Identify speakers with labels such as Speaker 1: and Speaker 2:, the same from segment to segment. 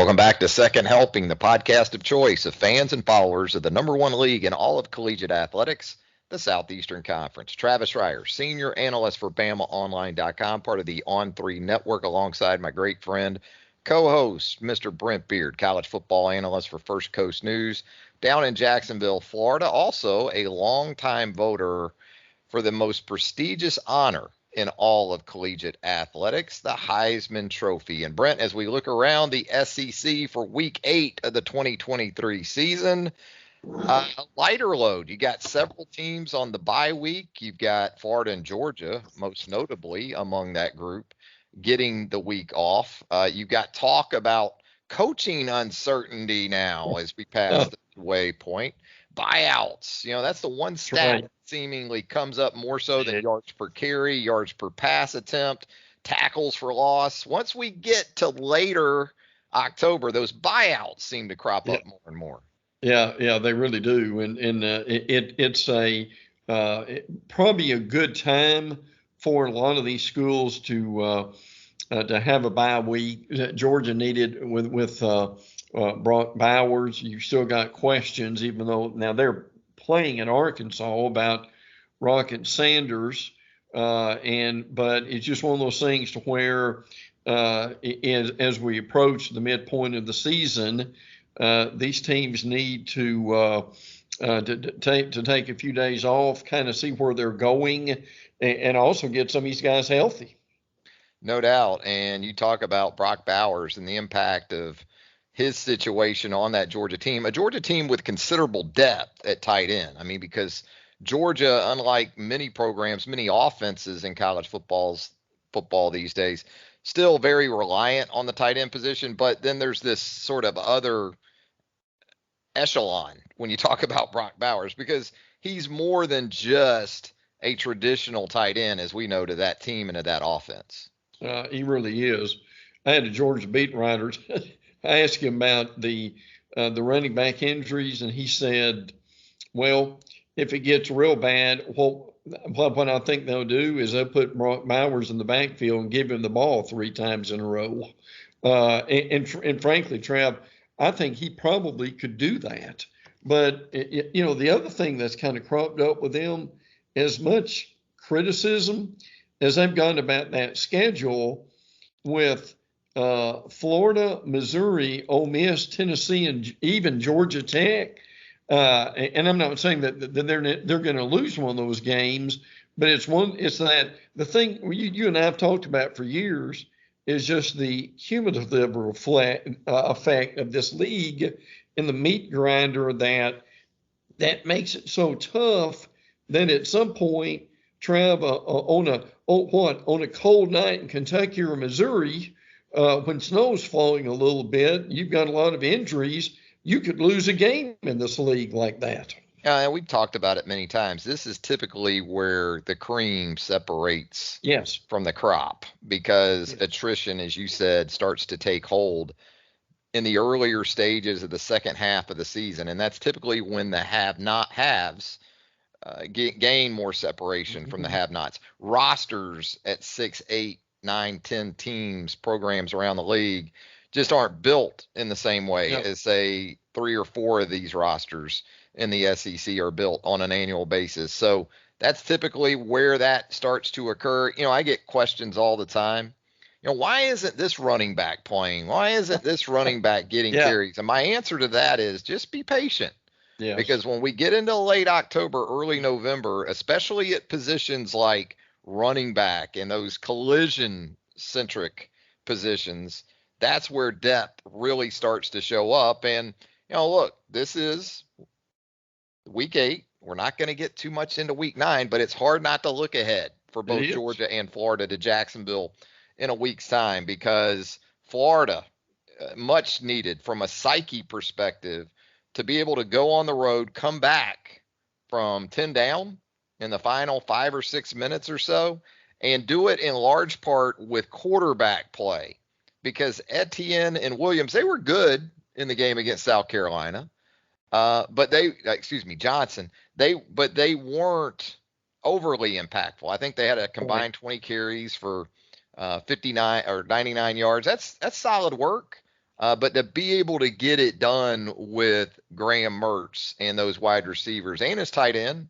Speaker 1: Welcome back to Second Helping, the podcast of choice of fans and followers of the number one league in all of collegiate athletics, the Southeastern Conference. Travis Reier, senior analyst for BamaOnLine.com, part of the On3 network, alongside my great friend, co-host, Mr. Brent Beaird, college football analyst for First Coast News, down in Jacksonville, Florida. Also a longtime voter for the most prestigious honor in all of collegiate athletics, the Heisman Trophy. And Brent, as we look around the SEC for week 8 of the 2023 season, a lighter load. You got several teams on the bye week. You've got Florida and Georgia, most notably among that group, getting the week off. You've got talk about coaching uncertainty now as we pass the way point. Buyouts, that's the one stat that seemingly comes up more so than yards per carry, yards per pass attempt, tackles for loss. Once we get to later October, those buyouts seem to crop up more and more.
Speaker 2: Yeah, they really do, and it's probably a good time for a lot of these schools to have a bye week. Georgia needed with Brock Bowers. You still got questions, even though now they're playing in Arkansas about Rocket Sanders, but it's just one of those things to where as we approach the midpoint of the season, these teams need to take a few days off, kind of see where they're going, and also get some of these guys healthy.
Speaker 1: No doubt. And you talk about Brock Bowers and the impact of his situation on that Georgia team, a Georgia team with considerable depth at tight end. I mean, because Georgia, unlike many programs, many offenses in college football these days, still very reliant on the tight end position. But then there's this sort of other echelon when you talk about Brock Bowers, because he's more than just a traditional tight end, as we know, to that team and to that offense.
Speaker 2: He really is. I had a Georgia beat writer. I asked him about the running back injuries, and he said, well, if it gets real bad, what I think they'll do is they'll put Brock Bowers in the backfield and give him the ball 3 times in a row. And frankly, Trav, I think he probably could do that. But, the other thing that's kind of cropped up with them, as much criticism as they've gotten about that schedule with Florida, Missouri, Ole Miss, Tennessee, and even Georgia Tech. And I'm not saying that they're going to lose one of those games, but it's that the thing you and I have talked about for years is just the cumulative effect of this league and the meat grinder that makes it so tough that at some point, Trav, on a cold night in Kentucky or Missouri, when snow's falling a little bit, you've got a lot of injuries. You could lose a game in this league like that.
Speaker 1: We've talked about it many times. This is typically where the cream separates from the crop, because attrition, as you said, starts to take hold in the earlier stages of the second half of the season. And that's typically when the have-not-haves gain more separation from the have-nots. Rosters at 6, 8, 9, 10 teams, programs around the league just aren't built in the same way as, say, 3 or 4 of these rosters in the SEC are built on an annual basis. So that's typically where that starts to occur. I get questions all the time. Why isn't this running back playing? Why isn't this running back getting carries? And my answer to that is just be patient. Yes. Because when we get into late October, early November, especially at positions like running back and those collision-centric positions, that's where depth really starts to show up. And, look, this is week 8. We're not going to get too much into week 9, but it's hard not to look ahead for both Georgia and Florida to Jacksonville in a week's time, because Florida, much needed from a psyche perspective, to be able to go on the road, come back from 10 down in the final 5 or 6 minutes or so, and do it in large part with quarterback play. Because Etienne and Williams, they were good in the game against South Carolina, Johnson, but they weren't overly impactful. I think they had a combined 20 carries for 59 or 99 yards. That's solid work. But to be able to get it done with Graham Mertz and those wide receivers and his tight end,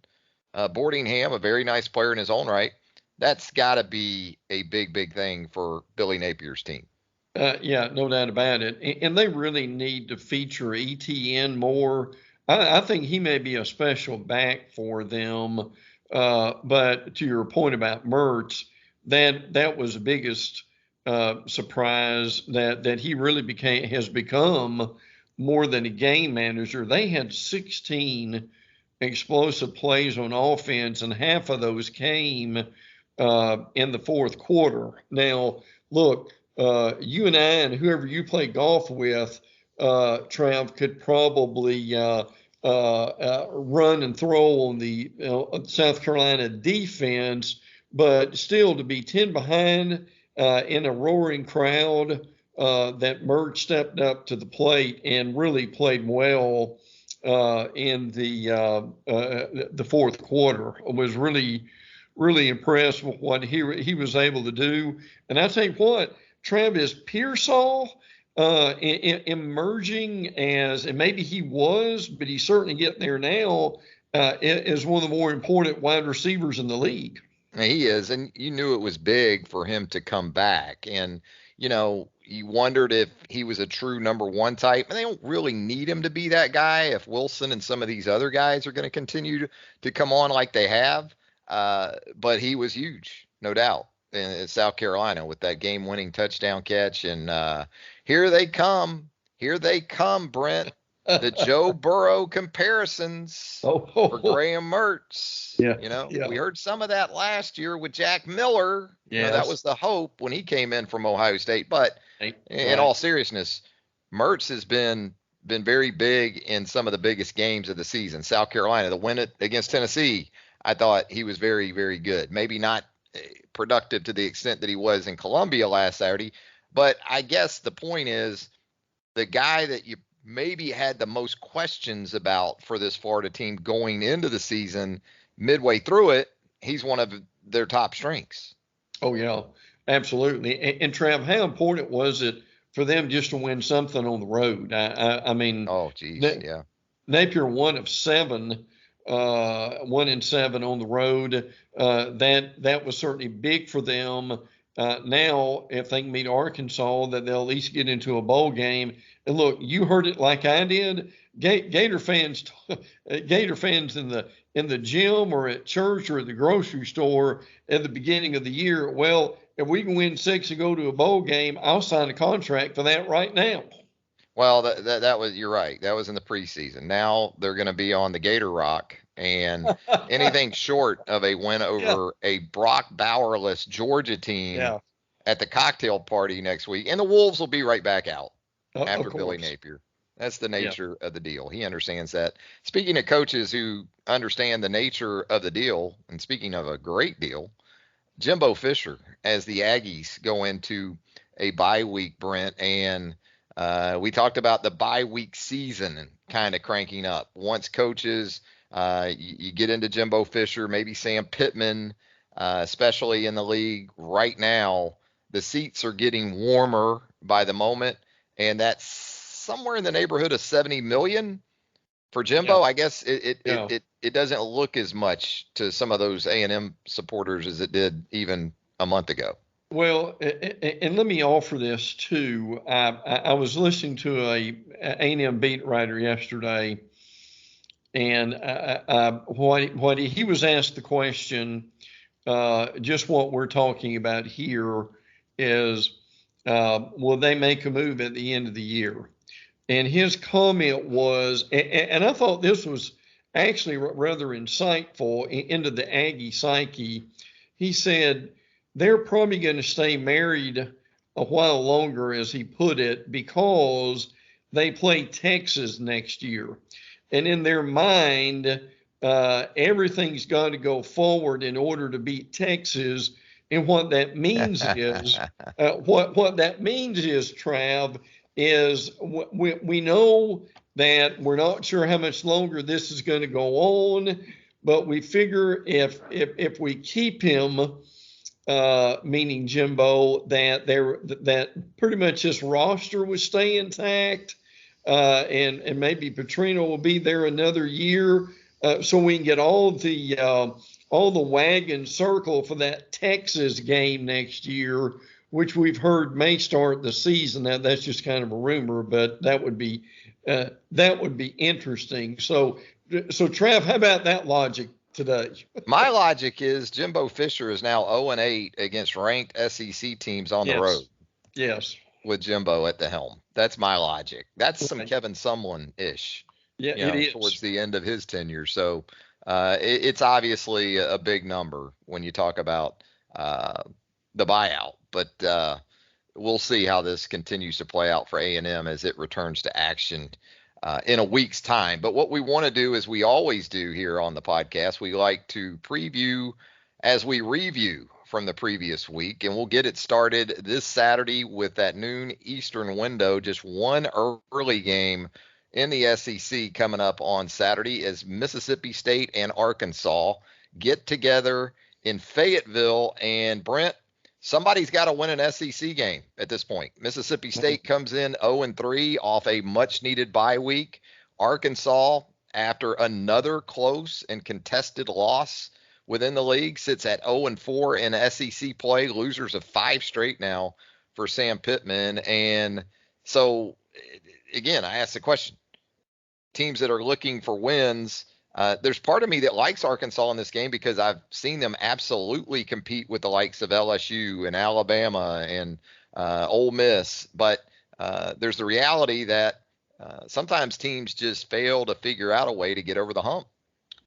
Speaker 1: Boardingham, a very nice player in his own right, that's got to be a big, big thing for Billy Napier's team.
Speaker 2: Yeah, no doubt about it. And they really need to feature ETN more. I think he may be a special back for them. But to your point about Mertz, that was the biggest surprise that he really has become more than a game manager. They had 16 explosive plays on offense, and half of those came in the fourth quarter. Now, look, you and I and whoever you play golf with, Trav, could probably run and throw on the South Carolina defense, but still to be 10 behind in a roaring crowd, that Mertz stepped up to the plate and really played well in the fourth quarter. I was really impressed with what he was able to do. And I tell you what, Travis Pearsall emerging as, and maybe he was, but he's certainly getting there now, is one of the more important wide receivers in the league.
Speaker 1: He is, and you knew it was big for him to come back. And, you wondered if he was a true number one type, and they don't really need him to be that guy if Wilson and some of these other guys are going to continue to come on like they have. But he was huge, no doubt, in South Carolina with that game-winning touchdown catch. And here they come, Brent. The Joe Burrow comparisons for Graham Mertz.
Speaker 2: Yeah.
Speaker 1: We heard some of that last year with Jack Miller.
Speaker 2: Yes.
Speaker 1: That was the hope when he came in from Ohio State. But in all seriousness, Mertz has been very big in some of the biggest games of the season. South Carolina, the win against Tennessee, I thought he was very, very good. Maybe not productive to the extent that he was in Columbia last Saturday. But I guess the point is the guy that you maybe had the most questions about for this Florida team going into the season, midway through it, he's one of their top strengths.
Speaker 2: Oh, yeah, absolutely. And Trav, how important was it for them just to win something on the road? I mean,
Speaker 1: oh, geez, yeah.
Speaker 2: Napier 1 of 7, 1 and 7 on the road. That was certainly big for them. Now, if they can meet Arkansas, that they'll at least get into a bowl game. And look, you heard it like I did. Gator fans in the gym or at church or at the grocery store at the beginning of the year. Well, if we can win 6 and go to a bowl game, I'll sign a contract for that right now.
Speaker 1: Well, that was, you're right. That was in the preseason. Now they're going to be on the Gator Rock, and anything short of a win over a Brock Bauerless Georgia team at the cocktail party next week, and the Wolves will be right back out after Billy Napier. That's the nature of the deal. He understands that. Speaking of coaches who understand the nature of the deal, and speaking of a great deal, Jimbo Fisher, as the Aggies go into a bye week, Brent, and we talked about the bye week season kind of cranking up. Once coaches, you get into Jimbo Fisher, maybe Sam Pittman, especially in the league right now, the seats are getting warmer by the moment, and that's somewhere in the neighborhood of 70 million for Jimbo. I guess it doesn't look as much to some of those A&M supporters as it did even a month ago.
Speaker 2: Well, and let me offer this too. I was listening to a A&M beat writer yesterday, and what he was asked the question, just what we're talking about here is, will they make a move at the end of the year? And his comment was, and I thought this was actually rather insightful into the Aggie psyche. He said, they're probably going to stay married a while longer, as he put it, because they play Texas next year. And in their mind, everything's got to go forward in order to beat Texas. And what that means is, what that means is, Trav, is we know that we're not sure how much longer this is going to go on, but we figure if we keep him meaning Jimbo, that pretty much this roster would stay intact, and maybe Petrino will be there another year, so we can get all the wagon circle for that Texas game next year, which we've heard may start the season. Now that's just kind of a rumor, but that would be interesting. So Trav, how about that logic today?
Speaker 1: My logic is Jimbo Fisher is now 0-8 against ranked SEC teams on the road.
Speaker 2: Yes.
Speaker 1: With Jimbo at the helm. That's my logic. That's some Kevin Sumlin-ish.
Speaker 2: Yeah, it is.
Speaker 1: Towards the end of his tenure. So it's obviously a big number when you talk about the buyout. But we'll see how this continues to play out for A&M as it returns to action in a week's time. But what we want to do, as we always do here on the podcast, we like to preview as we review from the previous week, and we'll get it started this Saturday with that noon Eastern window. Just one early game in the SEC coming up on Saturday as Mississippi State and Arkansas get together in Fayetteville. And Brent, somebody's got to win an SEC game at this point. Mississippi State comes in 0-3 off a much-needed bye week. Arkansas, after another close and contested loss within the league, sits at 0-4 in SEC play, losers of 5 straight now for Sam Pittman. And so, again, I ask the question, teams that are looking for wins, there's part of me that likes Arkansas in this game because I've seen them absolutely compete with the likes of LSU and Alabama and Ole Miss. But there's the reality that sometimes teams just fail to figure out a way to get over the hump.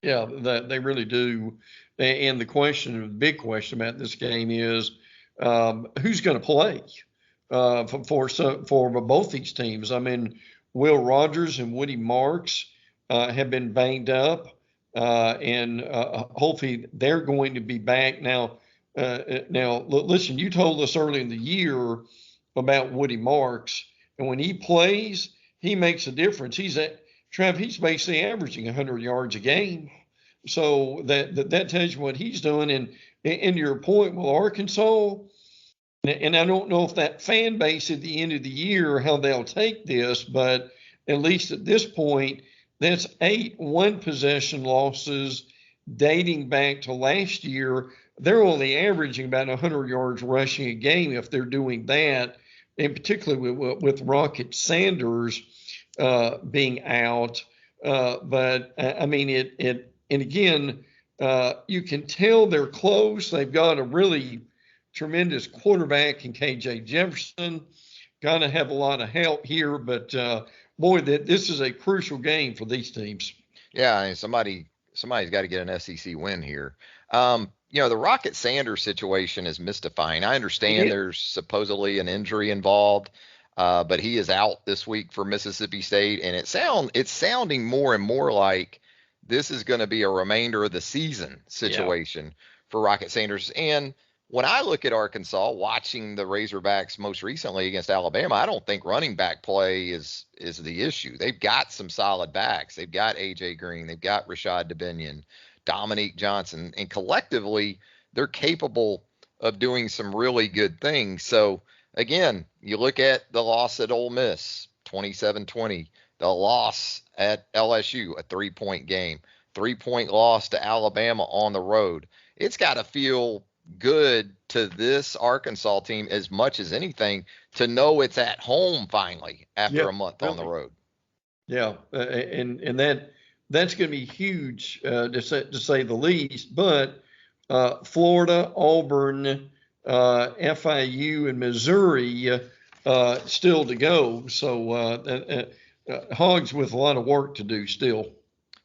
Speaker 2: Yeah, they really do. And the big question about this game is who's going to play for both these teams. I mean, Will Rogers and Woody Marks have been banged up, and hopefully they're going to be back. Now, listen, you told us early in the year about Woody Marks, and when he plays, he makes a difference. He's basically averaging 100 yards a game. So that tells you what he's doing. And your point, well, Arkansas, and I don't know if that fan base at the end of the year, how they'll take this, but at least at this point, that's 8 one-possession losses dating back to last year. They're only averaging about 100 yards rushing a game if they're doing that, and particularly with Rocket Sanders being out. But I mean, and again, you can tell they're close. They've got a really tremendous quarterback in KJ Jefferson. Got to have a lot of help here, but boy, this is a crucial game for these teams.
Speaker 1: Yeah, I mean, somebody's got to get an SEC win here. The Rocket Sanders situation is mystifying. I understand there's supposedly an injury involved, but he is out this week for Mississippi State, and it's sounding more and more like this is going to be a remainder of the season situation for Rocket Sanders. And when I look at Arkansas, watching the Razorbacks most recently against Alabama, I don't think running back play is the issue. They've got some solid backs. They've got A.J. Green. They've got Rashad DeBinion, Dominique Johnson. And collectively, they're capable of doing some really good things. So, again, you look at the loss at Ole Miss, 27-20. The loss at LSU, a 3-point game, 3-point loss to Alabama on the road. It's got to feel good to this Arkansas team as much as anything to know it's at home finally after a month on the road.
Speaker 2: Yeah, and that's going to be huge to say the least. But Florida, Auburn, FIU, and Missouri still to go. So Hogs with a lot of work to do still.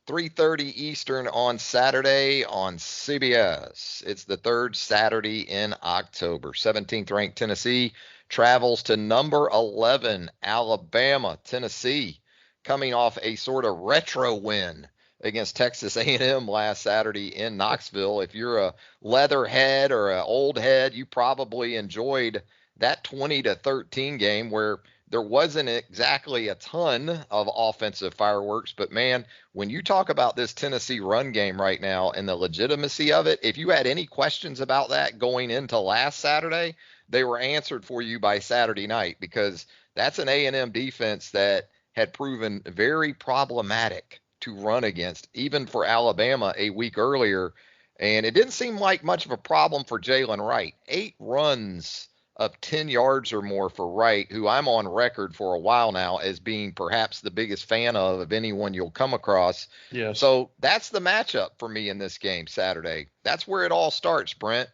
Speaker 1: 3:30 Eastern on Saturday on CBS. It's the third Saturday in October. 17th ranked Tennessee travels to number 11 Alabama. Tennessee coming off a sort of retro win against Texas A&M last Saturday in Knoxville. If you're a leatherhead or an old head, you probably enjoyed that 20-13 game where There wasn't exactly a ton of offensive fireworks, but man, when you talk about this Tennessee run game right now and the legitimacy of it, if you had any questions about that going into last Saturday, they were answered for you by Saturday night, because that's an A&M defense that had proven very problematic to run against, even for Alabama a week earlier. And it didn't seem like much of a problem for Jalen Wright. 8 runs of 10 yards or more for Wright, who I'm on record for a while now as being perhaps the biggest fan of anyone you'll come across.
Speaker 2: Yes.
Speaker 1: So that's the matchup for me in this game Saturday. That's where it all starts, Brent.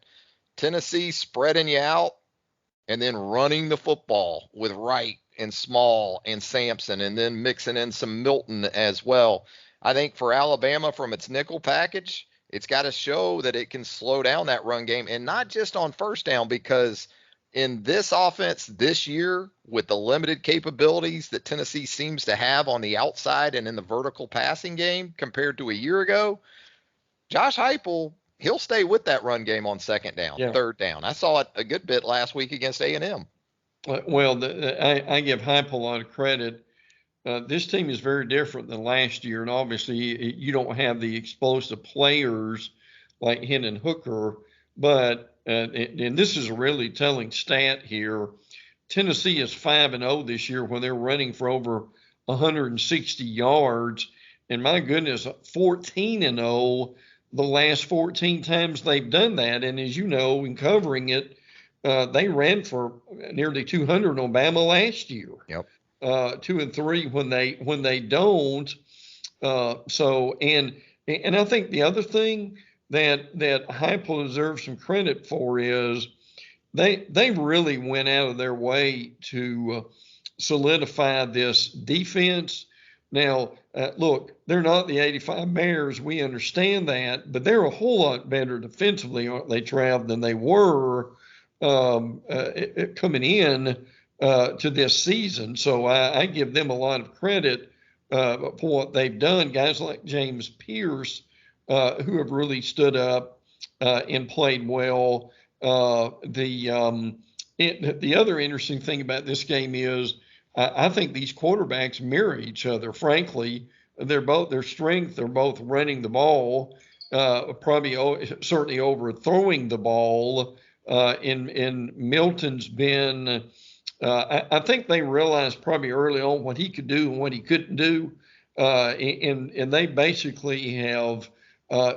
Speaker 1: Tennessee spreading you out and then running the football with Wright and Small and Sampson, and then mixing in some Milton as well. I think for Alabama, from its nickel package, it's got to show that it can slow down that run game, and not just on first down, because in this offense this year, with the limited capabilities that Tennessee seems to have on the outside and in the vertical passing game compared to a year ago, Josh Heupel, he'll stay with that run game on second down, third down. I saw it a good bit last week against A&M.
Speaker 2: Well, I give Heupel a lot of credit. This team is very different than last year, and obviously you don't have the explosive players like Hendon Hooker, but and this is a really telling stat here. Tennessee is 5-0 this year when they're running for over 160 yards, and my goodness, 14-0 the last 14 times they've done that. And as you know, in covering it, they ran for nearly 200 on Bama last year.
Speaker 1: Yep.
Speaker 2: 2-3 when they don't. So I think the other thing that Heupel deserves some credit for is they really went out of their way to solidify this defense. Now, look, they're not the 85 Bears. We understand that, but they're a whole lot better defensively, aren't they, Trav, than they were coming in to this season. So I give them a lot of credit for what they've done. Guys like James Pierce, who have really stood up and played well. The other interesting thing about this game is I think these quarterbacks mirror each other. Frankly, their strength. They're both running the ball, certainly overthrowing the ball. In Milton's been, I think they realized probably early on what he could do and what he couldn't do, and they basically have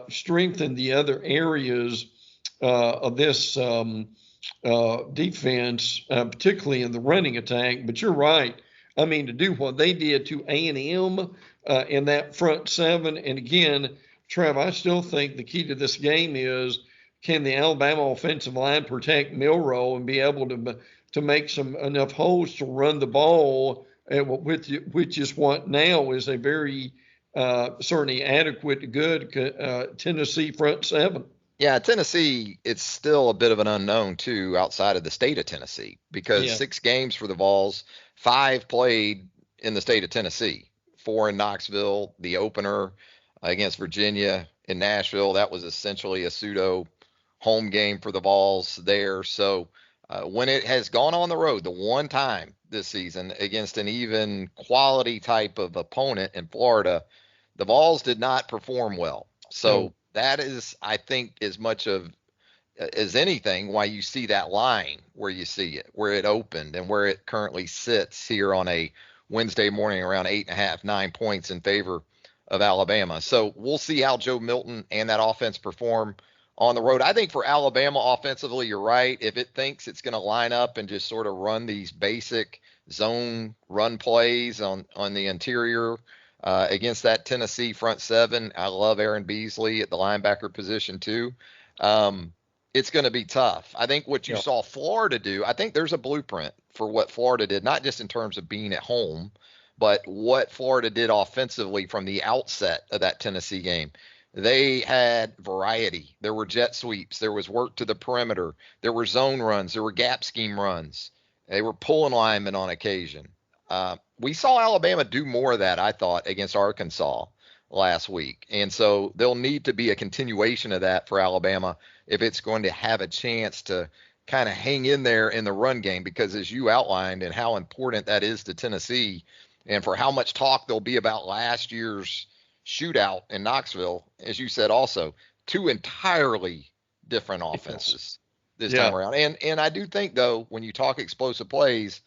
Speaker 2: strengthened the other areas of this defense, particularly in the running attack. But you're right. I mean, to do what they did to A&M in that front seven, and again, Trev, I still think the key to this game is, can the Alabama offensive line protect Milroe and be able to make enough holes to run the ball, which is what now is a very certainly adequate, good Tennessee front seven.
Speaker 1: Yeah, Tennessee, it's still a bit of an unknown, too, outside of the state of Tennessee, because 6 games for the Vols, 5 played in the state of Tennessee, 4 in Knoxville, the opener against Virginia in Nashville. That was essentially a pseudo home game for the Vols there. So when it has gone on the road, the one time this season against an even quality type of opponent in Florida, the Vols did not perform well. So that is, I think, as much of as anything why you see that line where you see it, where it opened and where it currently sits here on a Wednesday morning around 8.5, 9 points in favor of Alabama. So we'll see how Joe Milton and that offense perform on the road. I think for Alabama offensively, you're right. If it thinks it's going to line up and just sort of run these basic zone run plays on the interior against that Tennessee front seven, I love Aaron Beasley at the linebacker position too. It's going to be tough. I think what you saw Florida do, I think there's a blueprint for what Florida did, not just in terms of being at home, but what Florida did offensively from the outset of that Tennessee game. They had variety. There were jet sweeps. There was work to the perimeter. There were zone runs. There were gap scheme runs. They were pulling linemen on occasion. We saw Alabama do more of that, I thought, against Arkansas last week. And so there'll need to be a continuation of that for Alabama if it's going to have a chance to kind of hang in there in the run game, because as you outlined and how important that is to Tennessee, and for how much talk there'll be about last year's shootout in Knoxville, as you said, also two entirely different offenses this time around. And I do think, though, when you talk explosive plays,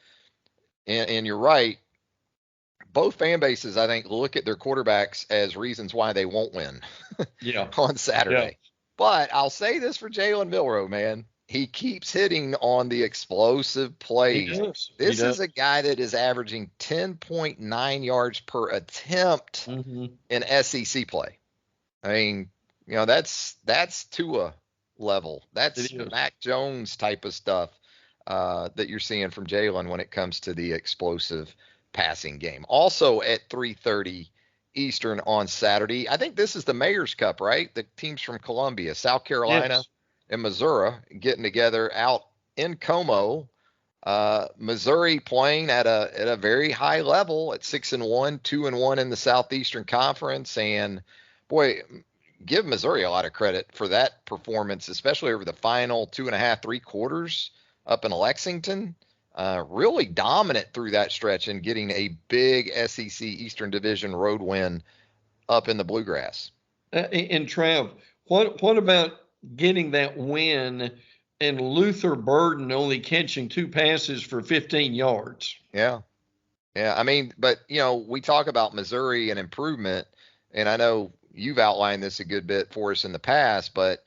Speaker 1: and you're right, both fan bases, I think, look at their quarterbacks as reasons why they won't win on Saturday. Yeah. But I'll say this for Jalen Milroe, man. He keeps hitting on the explosive plays. This is a guy that is averaging 10.9 yards per attempt in SEC play. I mean, that's Tua level. That's Mac Jones type of stuff that you're seeing from Jalen when it comes to the explosive passing game. Also at 3:30 Eastern on Saturday, I think this is the Mayor's Cup, right? The teams from Columbia, South Carolina, and Missouri getting together out in Como. Missouri playing at a very high level at 6-1, 2-1 in the Southeastern Conference, and boy, give Missouri a lot of credit for that performance, especially over the final 2.5, 3 quarters up in Lexington. Really dominant through that stretch and getting a big SEC Eastern Division road win up in the Bluegrass.
Speaker 2: And Trav, what about getting that win and Luther Burden only catching 2 passes for 15 yards?
Speaker 1: Yeah. I mean, but we talk about Missouri and improvement, and I know you've outlined this a good bit for us in the past, but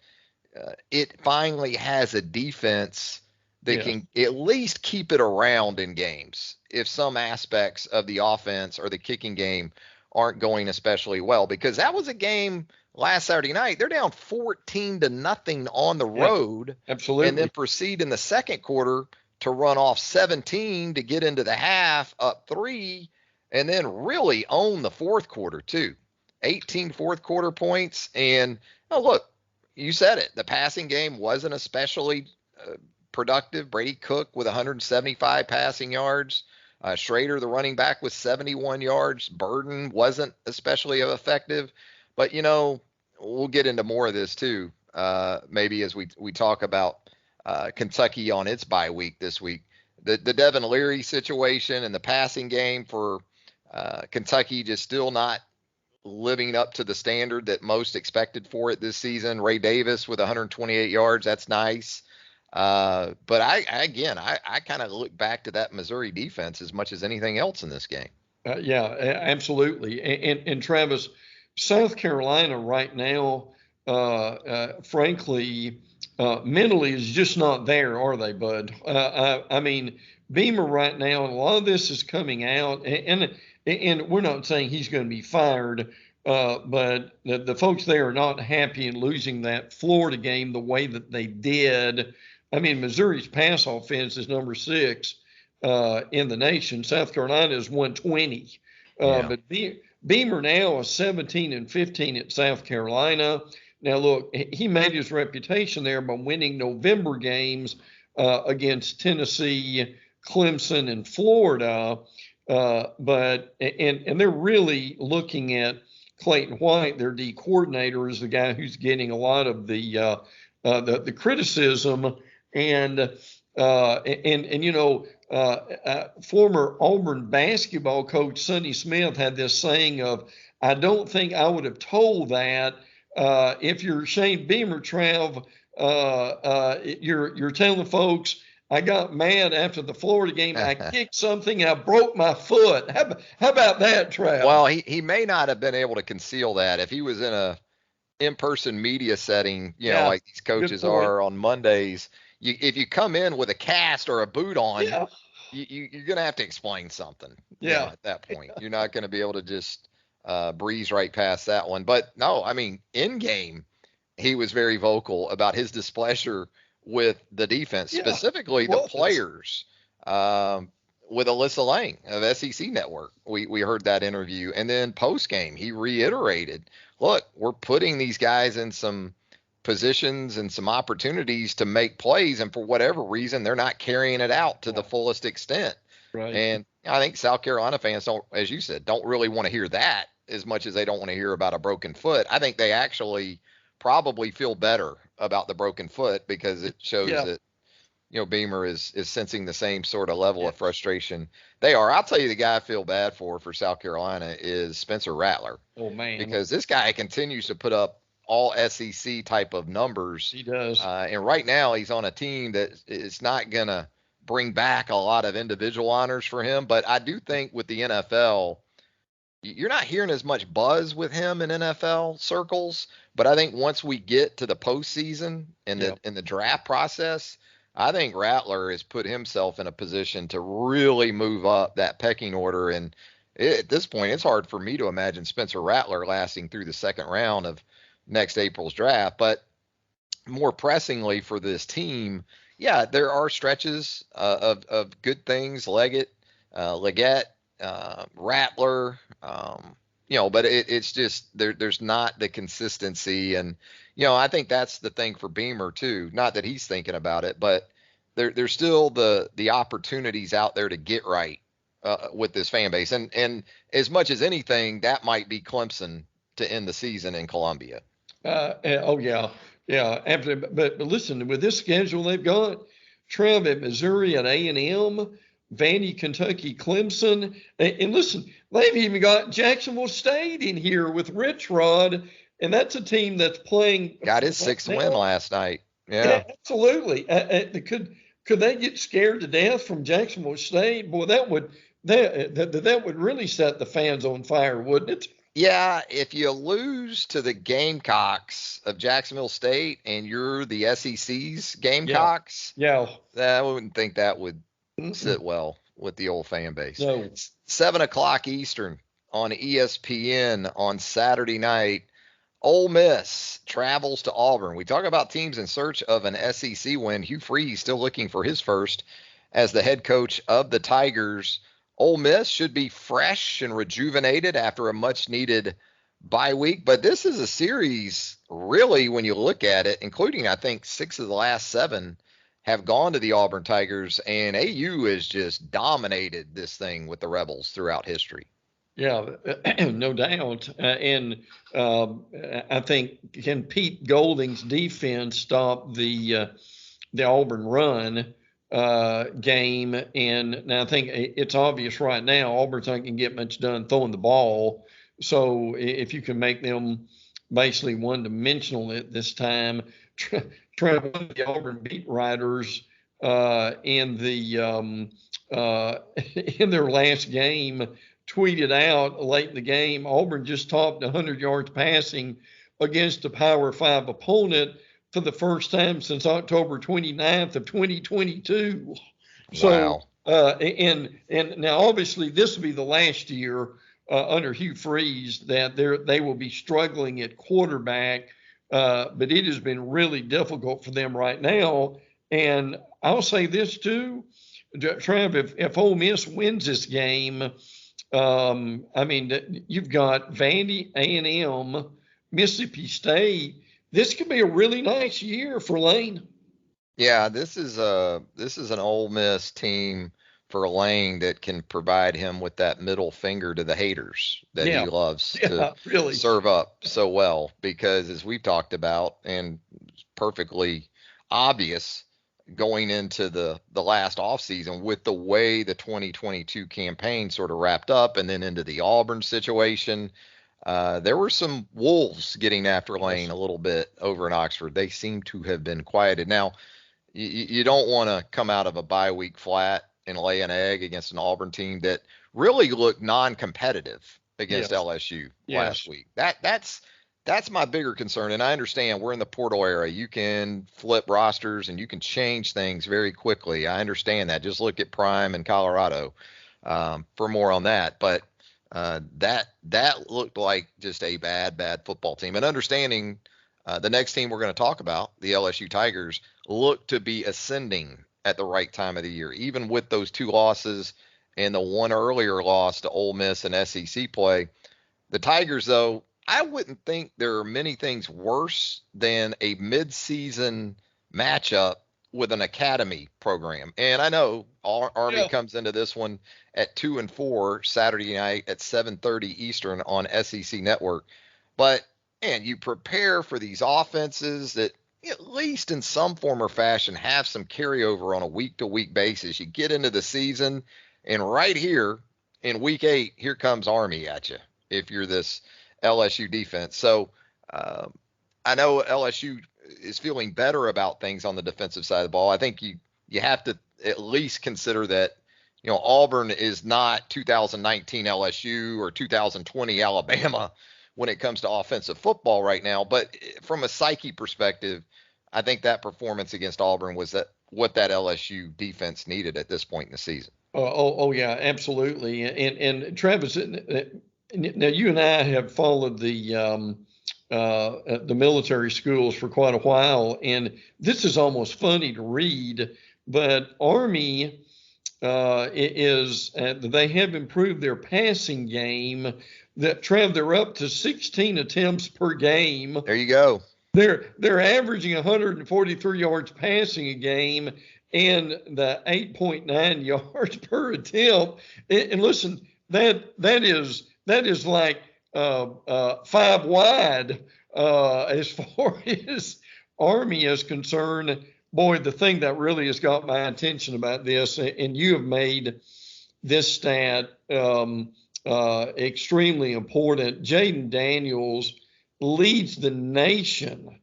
Speaker 1: it finally has a defense that can at least keep it around in games if some aspects of the offense or the kicking game aren't going especially well, because that was a game last Saturday night. They're down 14-0 on the road.
Speaker 2: Absolutely.
Speaker 1: And then proceed in the second quarter to run off 17 to get into the half up 3, and then really own the fourth quarter too. 18 fourth quarter points. And look, you said it. The passing game wasn't especially productive. Brady Cook with 175 passing yards. Schrader, the running back, with 71 yards. Burden wasn't especially effective. But, we'll get into more of this too, maybe as we talk about Kentucky on its bye week this week. The Devin Leary situation and the passing game for Kentucky just still not living up to the standard that most expected for it this season. Ray Davis with 128 yards. That's nice. But I kind of look back to that Missouri defense as much as anything else in this game.
Speaker 2: Absolutely. And Travis, South Carolina right now, frankly, mentally is just not there, are they, bud? I mean, Beamer right now, and a lot of this is coming out, and we're not saying he's going to be fired, but the folks there are not happy in losing that Florida game the way that they did. I mean, Missouri's pass offense is number 6 in the nation. South Carolina is 120. But Beamer now is 17-15 at South Carolina. Now, look, he made his reputation there by winning November games against Tennessee, Clemson, and Florida. But they're really looking at Clayton White, their D coordinator, is the guy who's getting a lot of the criticism. And former Auburn basketball coach Sonny Smith had this saying of, "I don't think I would have told that if you're Shane Beamer, Trav. You're telling folks I got mad after the Florida game. I kicked something. I broke my foot. How about that, Trav?"
Speaker 1: Well, he may not have been able to conceal that if he was in a in-person media setting, like these coaches are on Mondays. If you come in with a cast or a boot on, you're going to have to explain something. At that point, you're not going to be able to just breeze right past that one. But no, I mean, in game, he was very vocal about his displeasure with the defense, specifically the players. With Alyssa Lang of SEC Network, we heard that interview, and then post game, he reiterated, "Look, we're putting these guys in some positions and some opportunities to make plays, and for whatever reason, they're not carrying it out to the fullest extent."
Speaker 2: Right.
Speaker 1: And I think South Carolina fans don't, as you said, don't really want to hear that as much as they don't want to hear about a broken foot. I think they actually probably feel better about the broken foot because it shows that, Beamer is sensing the same sort of level of frustration they are. I'll tell you, the guy I feel bad for South Carolina is Spencer Rattler.
Speaker 2: Oh, man.
Speaker 1: Because this guy continues to put up all SEC type of numbers.
Speaker 2: He does.
Speaker 1: And right now he's on a team that is not going to bring back a lot of individual honors for him. But I do think with the NFL, you're not hearing as much buzz with him in NFL circles. But I think once we get to the postseason and in the draft process, I think Rattler has put himself in a position to really move up that pecking order. And at this point, it's hard for me to imagine Spencer Rattler lasting through the second round of next April's draft. But more pressingly for this team, there are stretches of good things, Leggett, Rattler, but it's just there's not the consistency. And, I think that's the thing for Beamer too. Not that he's thinking about it, but there's still the opportunities out there to get right with this fan base. And as much as anything, that might be Clemson to end the season in Columbia.
Speaker 2: Yeah. Absolutely. But listen, with this schedule they've got, Trev at Missouri at A&M, Vandy, Kentucky, Clemson, and listen, they've even got Jacksonville State in here with Rich Rod, and that's a team that's playing.
Speaker 1: Got his sixth win last night. Yeah,
Speaker 2: absolutely. Could they get scared to death from Jacksonville State? Boy, that would really set the fans on fire, wouldn't it?
Speaker 1: Yeah, if you lose to the Gamecocks of Jacksonville State and you're the SEC's Gamecocks, I wouldn't think that would sit well with the old fan base.
Speaker 2: No.
Speaker 1: 7:00 Eastern on ESPN on Saturday night. Ole Miss travels to Auburn. We talk about teams in search of an SEC win. Hugh Freeze still looking for his first as the head coach of the Tigers. Ole Miss should be fresh and rejuvenated after a much-needed bye week. But this is a series, really, when you look at it, including, I think, 6 of the last 7 have gone to the Auburn Tigers. And AU has just dominated this thing with the Rebels throughout history.
Speaker 2: Yeah, no doubt. And I think, can Pete Golding's defense stop the Auburn run game? And now I think it's obvious right now Auburn's not going to get much done throwing the ball. So if you can make them basically one-dimensional at this time, one of the Auburn beat writers in their last game tweeted out late in the game, Auburn just topped 100 yards passing against a Power 5 opponent for the first time since October 29th of 2022.
Speaker 1: Wow.
Speaker 2: So, and now obviously this will be the last year under Hugh Freeze that they will be struggling at quarterback, but it has been really difficult for them right now. And I'll say this too, Trav, if Ole Miss wins this game, you've got Vandy, A&M, Mississippi State. This could be a really nice year for Lane.
Speaker 1: Yeah, this is an Ole Miss team for Lane that can provide him with that middle finger to the haters that he loves to really serve up so well. Because as we've talked about, and it's perfectly obvious going into the last offseason with the way the 2022 campaign sort of wrapped up and then into the Auburn situation, there were some wolves getting after Lane a little bit over in Oxford. They seem to have been quieted. Now, you don't want to come out of a bye week flat and lay an egg against an Auburn team that really looked non-competitive against LSU last week. That's my bigger concern. And I understand we're in the portal era. You can flip rosters and you can change things very quickly. I understand that. Just look at Prime and Colorado for more on that. But that looked like just a bad football team. And understanding the next team we're going to talk about, the LSU Tigers, look to be ascending at the right time of the year, even with those 2 losses and the one earlier loss to Ole Miss and SEC play. The Tigers, though, I wouldn't think there are many things worse than a midseason matchup with an academy program. And I know Army comes into this one at 2-4 Saturday night at 7:30 Eastern on SEC Network. But, man, you prepare for these offenses that at least in some form or fashion, have some carryover on a week-to-week basis. You get into the season, and right here in week 8, here comes Army at you if you're this LSU defense. So I know LSU is feeling better about things on the defensive side of the ball. I think you have to at least consider that, Auburn is not 2019 LSU or 2020 Alabama when it comes to offensive football right now. But from a psyche perspective, I think that performance against Auburn was what that LSU defense needed at this point in the season.
Speaker 2: Oh yeah, absolutely. And Travis, now you and I have followed the military schools for quite a while, and this is almost funny to read, but Army they have improved their passing game. They're up to 16 attempts per game.
Speaker 1: There you go.
Speaker 2: They're averaging 143 yards passing a game and the 8.9 yards per attempt. And listen, that is like 5 wide as far as Army is concerned. Boy, the thing that really has got my attention about this, and you have made this stat extremely important. Jaden Daniels leads the nation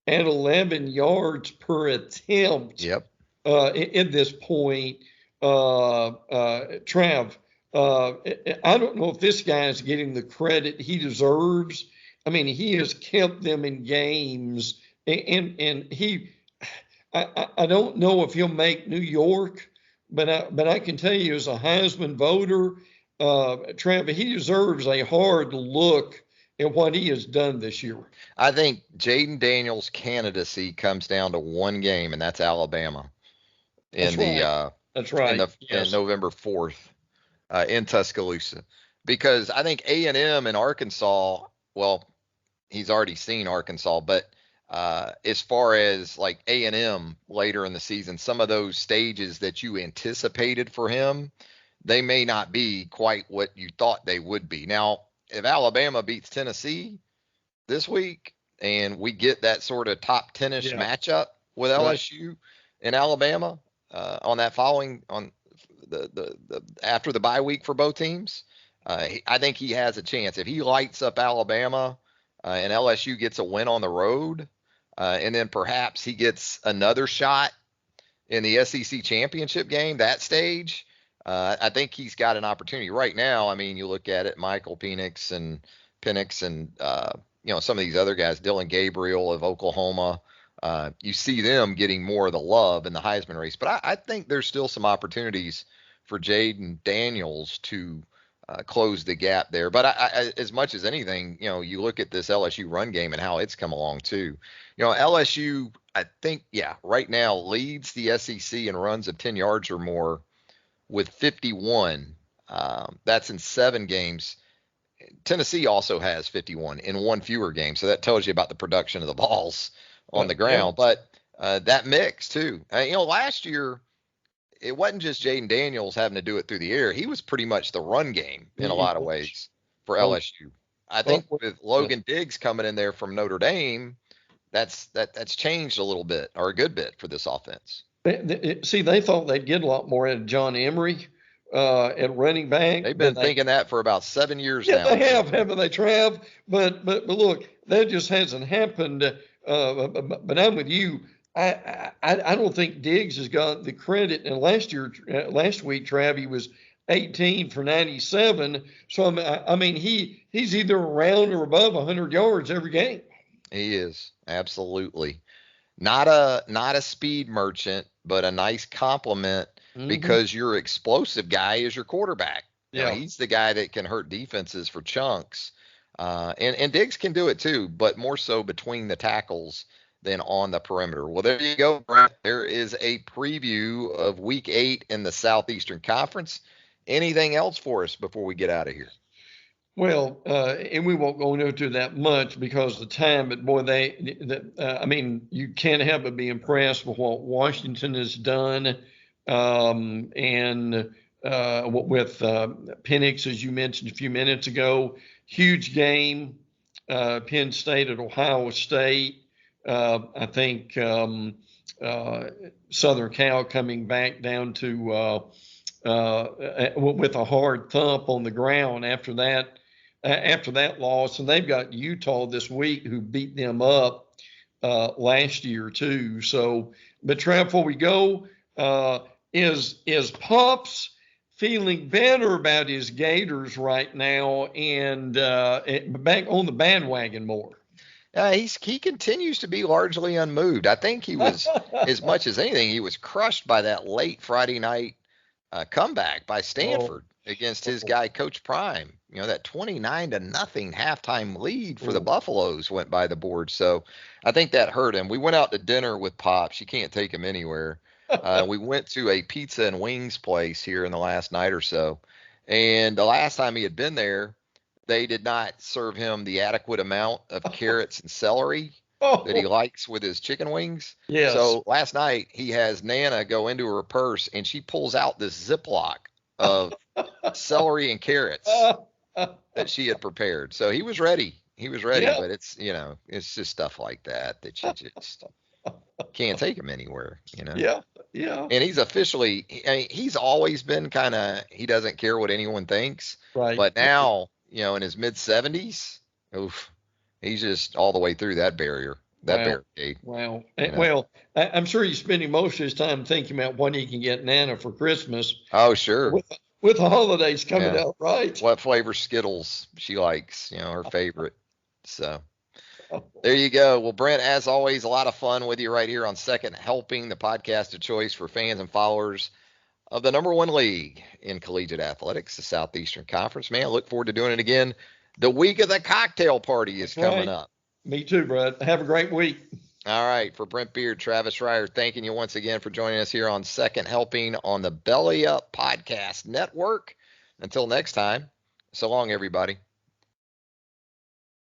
Speaker 2: at 11 yards per attempt.
Speaker 1: Yep.
Speaker 2: At this point, Trav, I don't know if this guy is getting the credit he deserves. I mean, he has kept them in games, and I don't know if he'll make New York, but I can tell you as a Heisman voter, Trav, he deserves a hard look at what he has done this year.
Speaker 1: I think Jaden Daniels' candidacy comes down to one game, and that's Alabama.
Speaker 2: That's right.
Speaker 1: In November 4th in Tuscaloosa, because I think A&M and Arkansas, well, he's already seen Arkansas, but as far as like A&M later in the season, some of those stages that you anticipated for him, they may not be quite what you thought they would be. Now, if Alabama beats Tennessee this week and we get that sort of top 10-ish matchup with LSU and Alabama on that following on the after the bye week for both teams, I think he has a chance. If he lights up Alabama and LSU gets a win on the road, and then perhaps he gets another shot in the SEC championship game, that stage, I think he's got an opportunity right now. I mean, you look at it, Michael Penix and some of these other guys, Dylan Gabriel of Oklahoma, you see them getting more of the love in the Heisman race. But I think there's still some opportunities for Jaden Daniels to close the gap there. But I, as much as anything, you look at this LSU run game and how it's come along too. LSU, I think, right now leads the SEC in runs of 10 yards or more with 51. That's in 7 games. Tennessee also has 51 in 1 fewer game. So that tells you about the production of the balls on the ground. Yeah. But that mix too. Last year, it wasn't just Jaden Daniels having to do it through the air. He was pretty much the run game in a lot of ways for LSU. I think with Logan Diggs coming in there from Notre Dame, that's changed a little bit, or a good bit, for this offense.
Speaker 2: See, they thought they'd get a lot more out of John Emery at running back.
Speaker 1: They've been thinking that for about 7 years now.
Speaker 2: Yeah, they have, haven't they, Trav? But look, that just hasn't happened. But I'm with you. I don't think Diggs has got the credit. And last week, Trav, he was 18 for 97. So I mean, he's either around or above 100 yards every game.
Speaker 1: He is, absolutely. Not a speed merchant, but a nice compliment, because your explosive guy is your quarterback.
Speaker 2: Yeah,
Speaker 1: he's the guy that can hurt defenses for chunks. And Diggs can do it too, but more so between the tackles than on the perimeter. Well, there you go, Brent. There is a preview of Week 8 in the Southeastern Conference. Anything else for us before we get out of here?
Speaker 2: Well, and we won't go into that much because of the time, but boy, I mean, you can't help but be impressed with what Washington has done, and with Penix, as you mentioned a few minutes ago. Huge game, Penn State at Ohio State. I think Southern Cal coming back down to with a hard thump on the ground after that loss, and they've got Utah this week who beat them up last year too. So, but Trav, before we go, is Pops feeling better about his Gators right now and back on the bandwagon more?
Speaker 1: He continues to be largely unmoved. I think he was, as much as anything, he was crushed by that late Friday night comeback by Stanford against his guy, Coach Prime. You know, that 29-0 halftime lead for the Buffaloes went by the board. So I think that hurt him. We went out to dinner with Pops. You can't take him anywhere. We went to a pizza and wings place here in the last night or so. And the last time he had been there, they did not serve him the adequate amount of carrots and celery that he likes with his chicken wings.
Speaker 2: Yes.
Speaker 1: So last night he has Nana go into her purse and she pulls out this Ziploc of celery and carrots that she had prepared. So he was ready. But it's, you know, it's just stuff like that you just can't take him anywhere, you know?
Speaker 2: Yeah.
Speaker 1: And he's officially, I mean, he's always been kind of, he doesn't care what anyone thinks.
Speaker 2: Right.
Speaker 1: But now, you know, in his mid 70s, he's just all the way through that barrier, barricade.
Speaker 2: Wow. You know? Well, I'm sure he's spending most of his time thinking about what he can get Nana for Christmas.
Speaker 1: Oh, sure.
Speaker 2: With the holidays coming out, right?
Speaker 1: What flavor Skittles she likes, you know, her favorite. So there you go. Well, Brent, as always, a lot of fun with you right here on Second Helping, the podcast of choice for fans and followers of the number one league in collegiate athletics, the Southeastern Conference. Man, I look forward to doing it again. The week of the cocktail party is coming up.
Speaker 2: Me too, Brett. Have a great week.
Speaker 1: All right. For Brent Beaird, Travis Reier, thanking you once again for joining us here on Second Helping on the Belly Up Podcast Network. Until next time, so long, everybody.